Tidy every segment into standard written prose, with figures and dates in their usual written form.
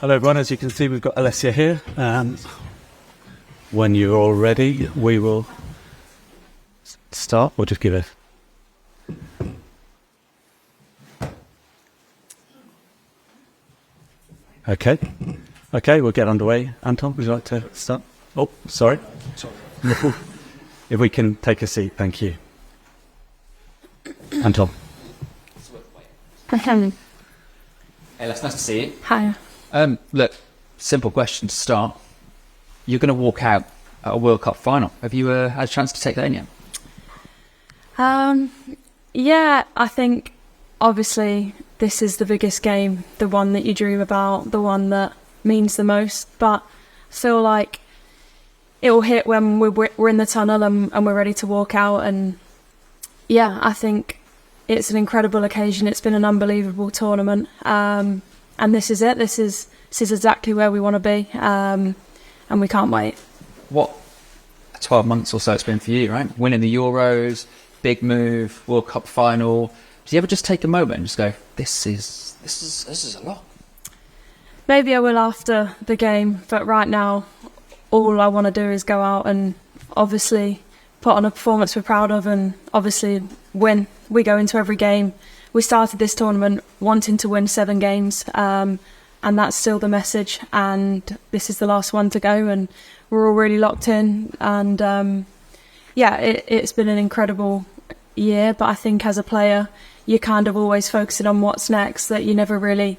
Hello everyone, as you can see we've got Alessia here. When you're all ready we will start. We'll just give it. Okay, we'll get underway. Anton, would you like to start? Oh, sorry. If we can take a seat, thank you. Anton. Hey, Les, nice to see you. Hi. Look, simple question to start. You're going to walk out at a World Cup final. Have you had a chance to take that in yet? Yeah, I think obviously this is the biggest game, the one that you dream about, the one that means the most. But I feel like it will hit when we're in the tunnel and we're ready to walk out. And yeah, I think it's an incredible occasion. It's been an unbelievable tournament. And this is it. This is exactly where we want to be. And we can't wait. What 12 months or so it's been for you, right? Winning the Euros, big move, World Cup final. Do you ever just take a moment and just go, this is a lot? Maybe I will after the game, but right now all I want to do is go out and obviously put on a performance we're proud of and obviously win. We go into every game. We started this tournament wanting to win 7 games, and that's still the message. And this is the last one to go, and we're all really locked in. And yeah, it's been an incredible year. But I think as a player, you're kind of always focusing on what's next, that you never really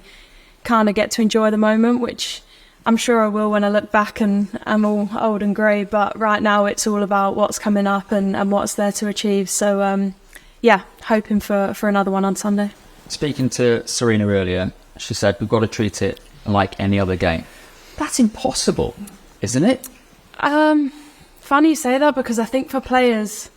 kind of get to enjoy the moment, which I'm sure I will when I look back and I'm all old and grey. But right now it's all about what's coming up and what's there to achieve. So yeah, hoping for another one on Sunday. Speaking to Serena earlier, she said we've got to treat it like any other game. That's impossible, isn't it? Funny you say that, because I think for players,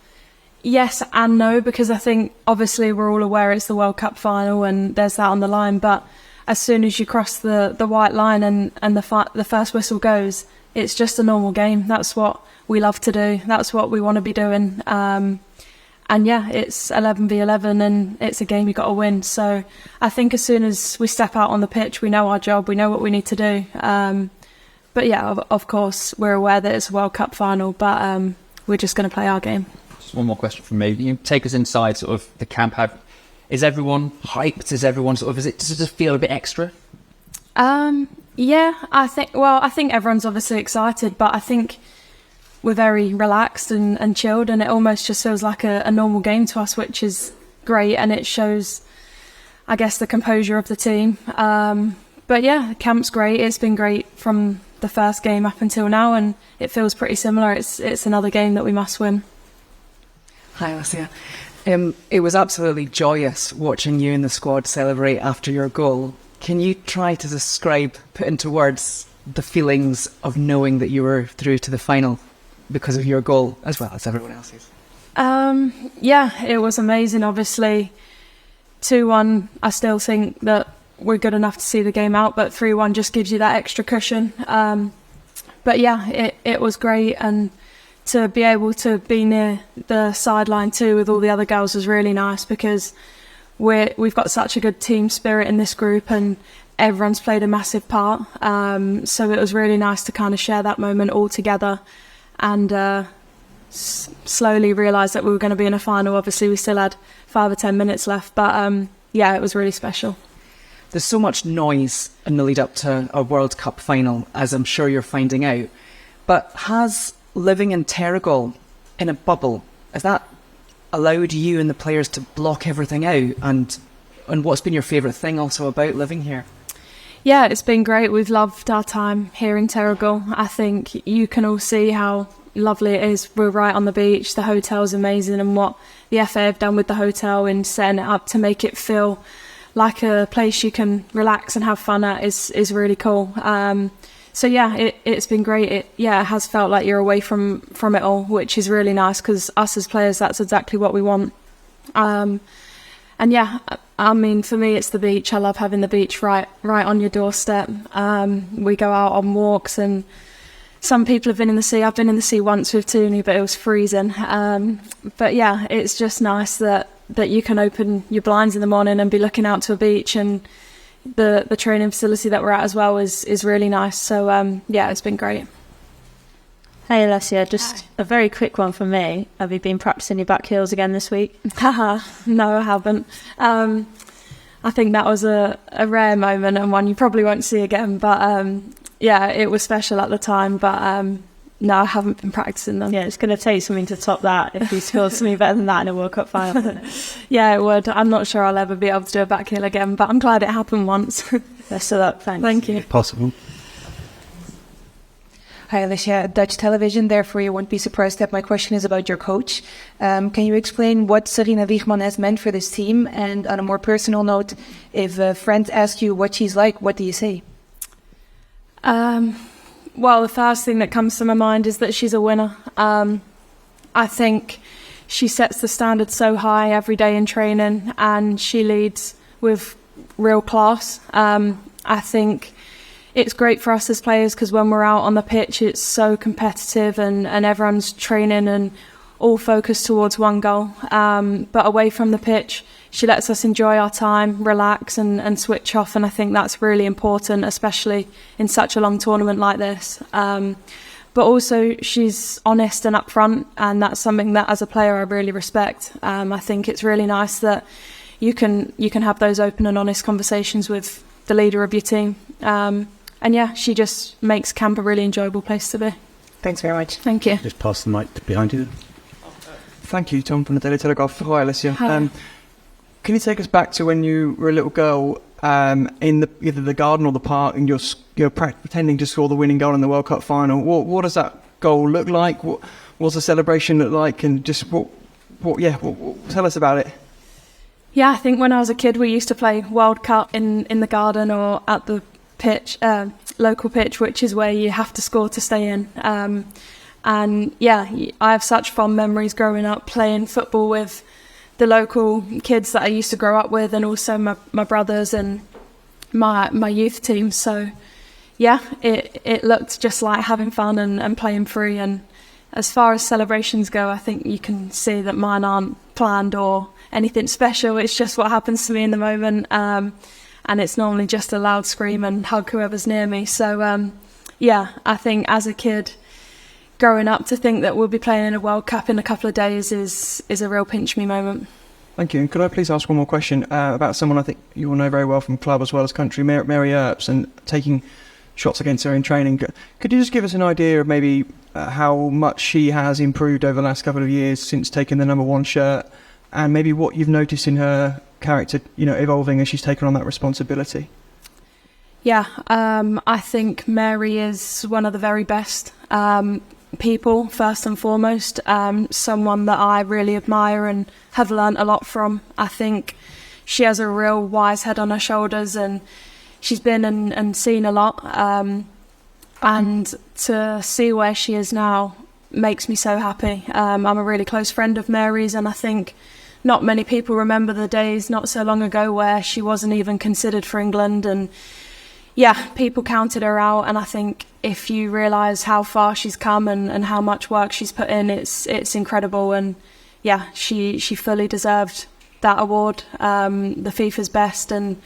yes and no, because I think obviously we're all aware it's the World Cup final and there's that on the line, but as soon as you cross the white line and the first whistle goes, it's just a normal game. That's what we love to do. That's what we want to be doing. And yeah, it's 11v11 and it's a game you've got to win. So I think as soon as we step out on the pitch, we know our job, we know what we need to do. But yeah, of course, we're aware that it's a World Cup final, but we're just going to play our game. Just one more question from me. You take us inside sort of the camp. Is everyone hyped? Is everyone does it just feel a bit extra? Yeah, I think everyone's obviously excited, but I think we're very relaxed and chilled, and it almost just feels like a normal game to us, which is great, and it shows, I guess, the composure of the team. But yeah, the camp's great. It's been great from the first game up until now, and it feels pretty similar. It's another game that we must win. Hi, Alessia. It was absolutely joyous watching you and the squad celebrate after your goal. Can you try to describe, put into words, the feelings of knowing that you were through to the final because of your goal, as well as everyone else's? Yeah, it was amazing. Obviously, 2-1, I still think that we're good enough to see the game out, but 3-1 just gives you that extra cushion. But yeah, it was great, and to be able to be near the sideline too with all the other girls was really nice, because we've got such a good team spirit in this group and everyone's played a massive part. So it was really nice to kind of share that moment all together and slowly realise that we were going to be in a final. Obviously we still had 5 or 10 minutes left, but yeah, it was really special. There's so much noise in the lead up to a World Cup final, as I'm sure you're finding out. But has living in Terrigal in a bubble, has that allowed you and the players to block everything out? And what's been your favourite thing also about living here? Yeah, it's been great. We've loved our time here in Terrigal. I think you can all see how lovely it is. We're right on the beach. The hotel's amazing, and what the FA have done with the hotel in setting it up to make it feel like a place you can relax and have fun at is really cool. So yeah, it's been great. It has felt like you're away from it all, which is really nice, because us as players, that's exactly what we want. And yeah, I mean, for me, it's the beach. I love having the beach right on your doorstep. We go out on walks, and some people have been in the sea. I've been in the sea once with Tooney, but it was freezing. But yeah, it's just nice that you can open your blinds in the morning and be looking out to a beach, and the training facility that we're at as well is really nice. So yeah, it's been great. Hey Alessia, just a very quick one from me. Have you been practicing your back heels again this week? No, I haven't. I think that was a rare moment and one you probably won't see again. But yeah, it was special at the time. But no, I haven't been practicing them. Yeah, it's going to take something to top that if you scored something better than that in a World Cup final. Yeah, it would. I'm not sure I'll ever be able to do a back heel again, but I'm glad it happened once. Best of luck, thanks. Thank you. Possible. Hi Alessia, Dutch television, therefore you won't be surprised that my question is about your coach. Can you explain what Sarina Wiegman has meant for this team? And on a more personal note, if a friend asks you what she's like, what do you say? Well, the first thing that comes to my mind is that she's a winner. I think she sets the standard so high every day in training and she leads with real class. I think it's great for us as players because when we're out on the pitch, it's so competitive and everyone's training and all focused towards one goal. But away from the pitch, she lets us enjoy our time, relax and switch off. And I think that's really important, especially in such a long tournament like this. But also she's honest and upfront, and that's something that as a player I really respect. I think it's really nice that you can have those open and honest conversations with the leader of your team. And yeah, she just makes camp a really enjoyable place to be. Thanks very much. Thank you. Just pass the mic behind you. Thank you, Tom from the Daily Telegraph. Hi, Alessia. Hi. Can you take us back to when you were a little girl in either the garden or the park and you're pretending to score the winning goal in the World Cup final? What does that goal look like? What was the celebration look like? And just tell us about it. Yeah, I think when I was a kid, we used to play World Cup in the garden or at the pitch, local pitch, which is where you have to score to stay in. And yeah, I have such fond memories growing up playing football with the local kids that I used to grow up with, and also my brothers and my youth team. So yeah, it looked just like having fun and playing free. And as far as celebrations go, I think you can see that mine aren't planned or anything special. It's just what happens to me in the moment. And it's normally just a loud scream and hug whoever's near me. So yeah, I think as a kid growing up, to think that we'll be playing in a World Cup in a couple of days is a real pinch me moment. Thank you. And could I please ask one more question about someone I think you all know very well from club as well as country, Mary Earps, and taking shots against her in training. Could you just give us an idea of maybe how much she has improved over the last couple of years since taking the #1 shirt, and maybe what you've noticed in her character, evolving as she's taken on that responsibility? Yeah, I think Mary is one of the very best people, first and foremost. Someone that I really admire and have learnt a lot from. I think she has a real wise head on her shoulders, and she's been and seen a lot. And to see where she is now makes me so happy. I'm a really close friend of Mary's, and I think not many people remember the days not so long ago where she wasn't even considered for England, and yeah, people counted her out. And I think if you realise how far she's come and how much work she's put in, it's incredible. And yeah, she fully deserved that award, the FIFA's best. And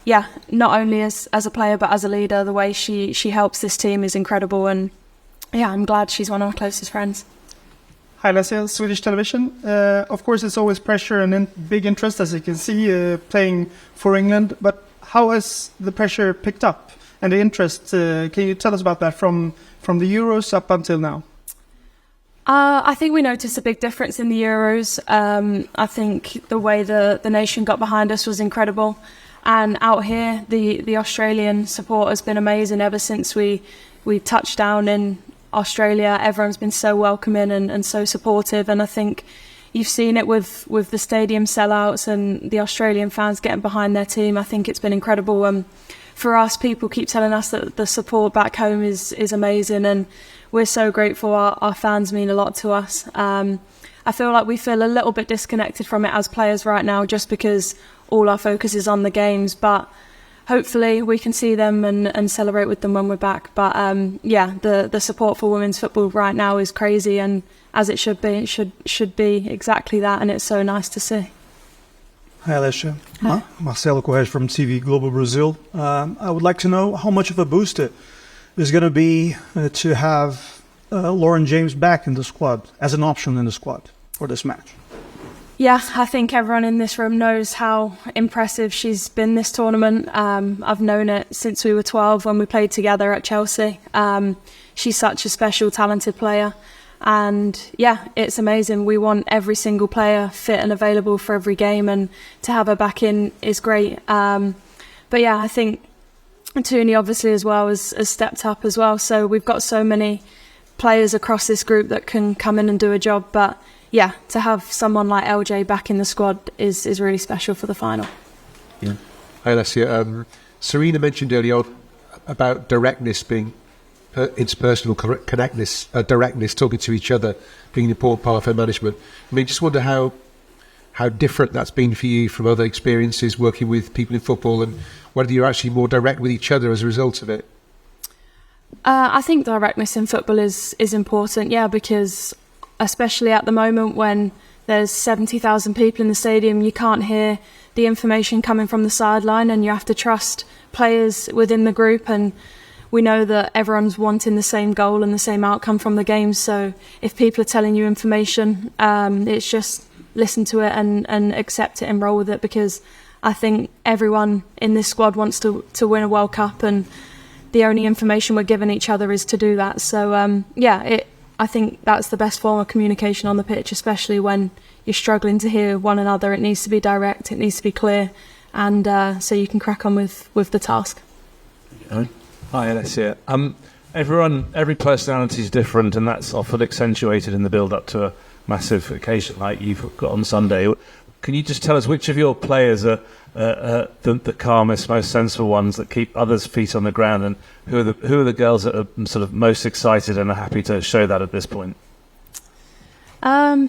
yeah, not only as a player but as a leader, the way she helps this team is incredible. And yeah, I'm glad she's one of my closest friends. Hi, Alessia, Swedish television. Of course, it's always pressure and big interest, as you can see, playing for England. But how has the pressure picked up and the interest? Can you tell us about that from the Euros up until now? I think we noticed a big difference in the Euros. I think the way the nation got behind us was incredible. And out here, the Australian support has been amazing ever since we touched down in Australia. Everyone's been so welcoming and so supportive, and I think you've seen it with the stadium sellouts and the Australian fans getting behind their team. I think it's been incredible. For us, people keep telling us that the support back home is amazing, and we're so grateful. Our fans mean a lot to us. I feel like we feel a little bit disconnected from it as players right now, just because all our focus is on the games, but hopefully we can see them and celebrate with them when we're back. But yeah, the support for women's football right now is crazy, and as it should be, it should be exactly that, and it's so nice to see. Hi, Alessia. Marcelo Correia from TV Global Brazil. I would like to know how much of a boost it is going to be to have Lauren James back in the squad, as an option in the squad for this match. Yeah, I think everyone in this room knows how impressive she's been this tournament. I've known it since we were 12 when we played together at Chelsea. She's such a special, talented player. And yeah, it's amazing. We want every single player fit and available for every game, and to have her back in is great. But yeah, I think Tooney obviously as well has stepped up as well. So we've got so many players across this group that can come in and do a job. But yeah, to have someone like LJ back in the squad is really special for the final. Yeah. Hi, Alessia. Serena mentioned earlier about directness being interpersonal connectness, directness, talking to each other, being an important part of her management. I mean, just wonder how different that's been for you from other experiences working with people in football, and whether you're actually more direct with each other as a result of it. I think directness in football is important, yeah, because especially at the moment when there's 70,000 people in the stadium, you can't hear the information coming from the sideline, and you have to trust players within the group, and we know that everyone's wanting the same goal and the same outcome from the game. So if people are telling you information, it's just listen to it and accept it and roll with it, because I think everyone in this squad wants to win a World Cup, and the only information we're giving each other is to do that. So I think that's the best form of communication on the pitch, especially when you're struggling to hear one another. It needs to be direct, it needs to be clear, and so you can crack on with the task. Hi, Alessia. Every personality is different, and that's often accentuated in the build-up to a massive occasion like you've got on Sunday. Can you just tell us which of your players are the calmest, most sensible ones that keep others' feet on the ground, and who are the girls that are sort of most excited and are happy to show that at this point? I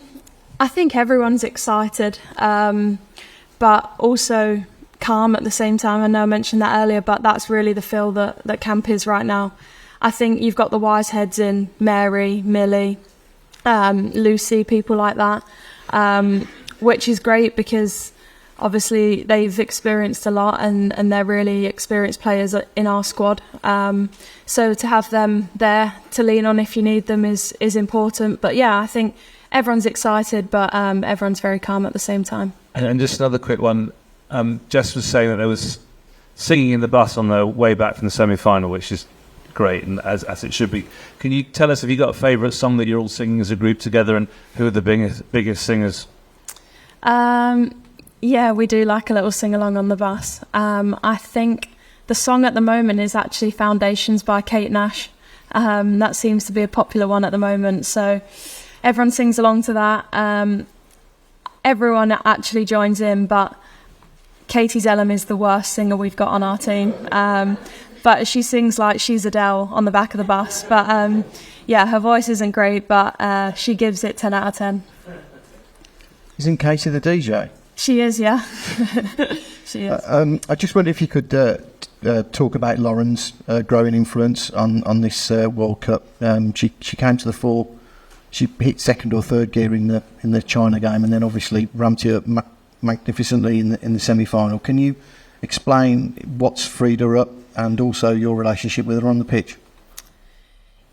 think everyone's excited, but also calm at the same time. I know I mentioned that earlier, but that's really the feel that camp is right now. I think you've got the wise heads in Mary, Millie, Lucy, people like that, which is great because obviously they've experienced a lot, and they're really experienced players in our squad. So to have them there to lean on if you need them is important. But yeah, I think everyone's excited, but everyone's very calm at the same time. And just another quick one. Jess was saying that there was singing in the bus on the way back from the semi-final, which is great, and as it should be. Can you tell us, have you got a favourite song that you're all singing as a group together, and who are the biggest singers? Yeah, we do like a little sing-along on the bus. I think the song at the moment is actually Foundations by Kate Nash. That seems to be a popular one at the moment, so everyone sings along to that. Everyone actually joins in, but Katie Zellum is the worst singer we've got on our team. But she sings like she's Adele on the back of the bus. But yeah, her voice isn't great, but she gives it 10 out of 10. Isn't Katie the DJ? She is, yeah. She is. I just wonder if you could talk about Lauren's growing influence on this World Cup. She came to the fore. She hit second or third gear in the China game, and then obviously ramped you up magnificently in the semi-final. Can you explain what's freed her up, and also your relationship with her on the pitch?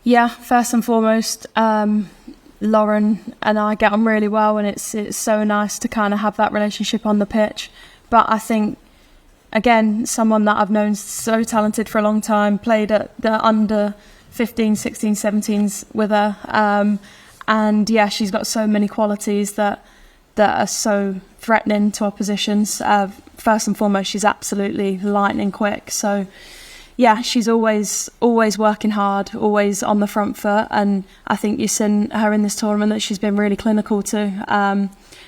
Yeah, first and foremost, Lauren and I get on really well, and it's so nice to kind of have that relationship on the pitch. But I think, again, someone that I've known so talented for a long time, played at the under 15, 16, 17s with her, and yeah, she's got so many qualities that are so threatening to oppositions. First and foremost, she's absolutely lightning quick. So yeah, she's always working hard, always on the front foot, and I think you've seen her in this tournament that she's been really clinical too.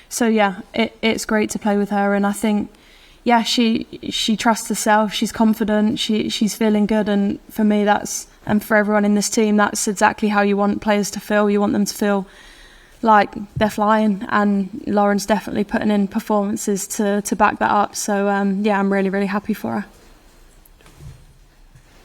So yeah, it's great to play with her, and I think yeah, she trusts herself, she's confident, she's feeling good, and for me and for everyone in this team, that's exactly how you want players to feel. You want them to feel like they're flying, and Lauren's definitely putting in performances to back that up. So yeah, I'm really, really happy for her.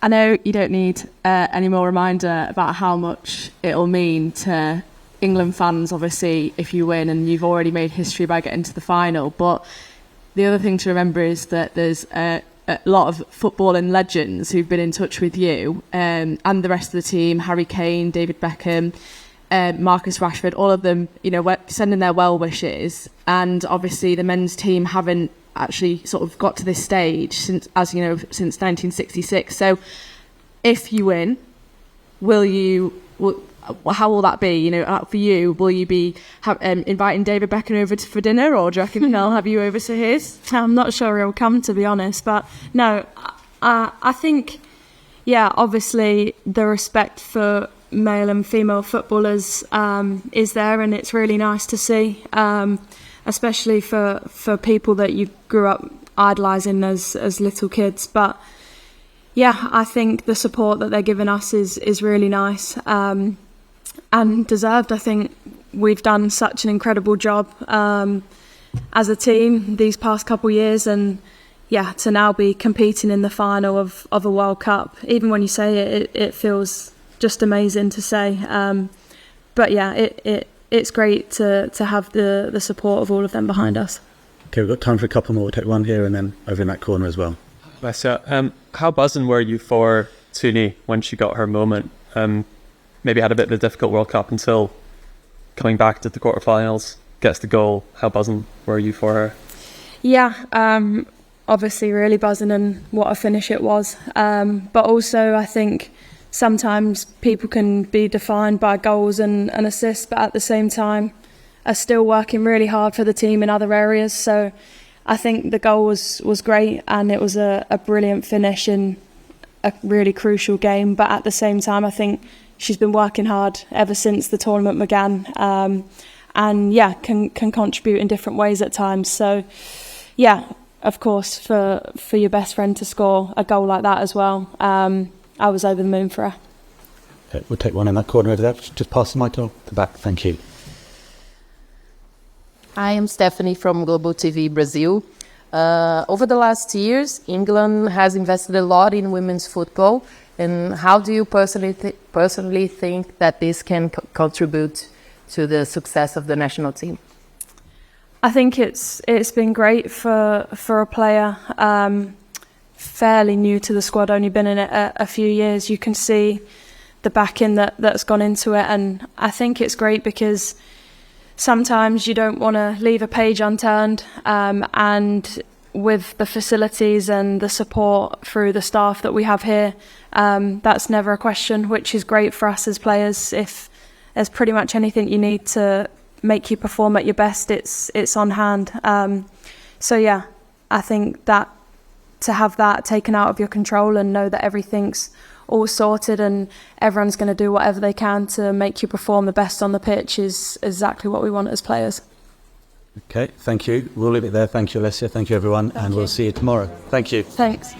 I know you don't need any more reminder about how much it'll mean to England fans, obviously, if you win, and you've already made history by getting to the final. But the other thing to remember is that there's a lot of footballing legends who've been in touch with you and the rest of the team, Harry Kane, David Beckham, Marcus Rashford, all of them, sending their well wishes. And obviously the men's team haven't actually sort of got to this stage since 1966. So if you win, how will that be? For you, will you be inviting David Beckham over for dinner, or do you reckon they'll have you over to his? I'm not sure he'll come, to be honest, but no, I think, obviously the respect for male and female footballers is there, and it's really nice to see, especially for people that you grew up idolising as little kids. But yeah, I think the support that they're giving us is really nice and deserved. I think we've done such an incredible job as a team these past couple of years, and to now be competing in the final of a World Cup, even when you say it feels just amazing to say. But it's great to have the support of all of them behind us. Okay, we've got time for a couple more. We'll take one here and then over in that corner as well. Alessia, how buzzing were you for Suni when she got her moment? Maybe had a bit of a difficult World Cup until coming back to the quarterfinals, gets the goal. How buzzing were you for her? Yeah, obviously really buzzing, and what a finish it was. But also I think sometimes people can be defined by goals and assists, but at the same time are still working really hard for the team in other areas. So I think the goal was great, and it was a brilliant finish in a really crucial game. But at the same time, I think she's been working hard ever since the tournament began, and can contribute in different ways at times. So of course, for your best friend to score a goal like that as well, I was over the moon for her. Okay, we'll take one in that corner over there. Just pass the mic to the back. Thank you. I am Stephanie from Global TV Brazil. Over the last years, England has invested a lot in women's football. And how do you personally think that this can contribute to the success of the national team? I think it's been great for a player fairly new to the squad, only been in it a few years. You can see the backing that's gone into it, and I think it's great because sometimes you don't want to leave a page unturned, and with the facilities and the support through the staff that we have here, that's never a question, which is great for us as players. If there's pretty much anything you need to make you perform at your best, it's on hand. I think that to have that taken out of your control and know that everything's all sorted and everyone's going to do whatever they can to make you perform the best on the pitch is exactly what we want as players. Okay, thank you. We'll leave it there. Thank you, Alessia. Thank you, everyone. And we'll see you tomorrow. Thank you. Thanks.